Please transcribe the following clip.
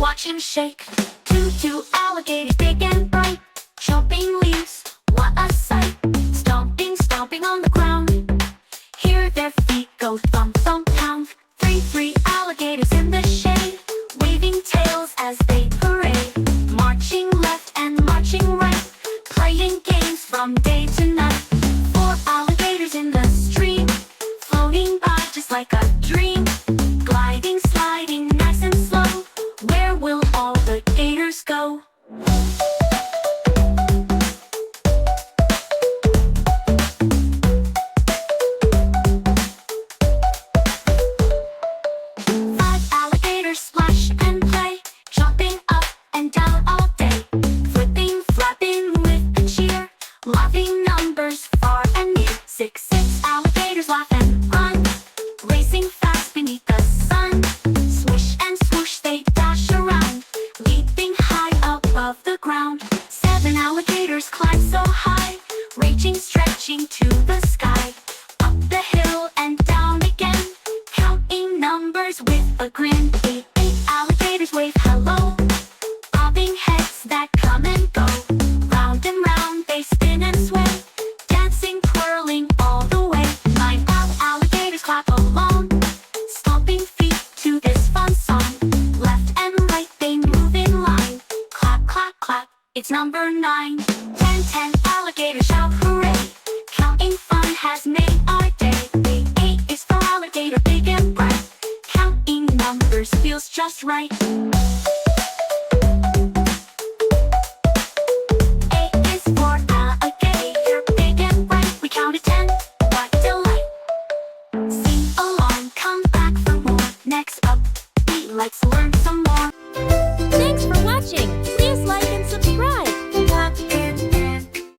watch him shake. Two alligators, big and bright, chomping leaves, what a sight. Stomping, stomping on the ground, hear their feet go thump, thump, pound. Three alligators in the shade, waving tails as they parade. Marching left and marching right, playing games from day to night. Four alligators in the stream, floating by just like a dream. Gliding, sliding, nice and slow, where will all the gators go? Five alligators splash and play, jumping up and down all day. Flipping, flapping with a cheer, laughing numbers far and near. Six alligators laugh and run, racing fast beneath the sun. Swish and swoosh they dash around, leaping high above the ground. Seven alligators climb so high, reaching, stretching to the sky. Up the hill and down again, counting numbers with a grin. Eight alligators wave hello, bobbing heads that come and go. Round and round they spin and sway, dancing, twirling all the way. Nine alligators clap along, stomping feet to this fun song. Left and right they move in line, clap, clap, clap, it's number 9. 10 alligators shout hooray, counting fun has made our day. The 8 is for alligator, big and bright, counting numbers feels just right.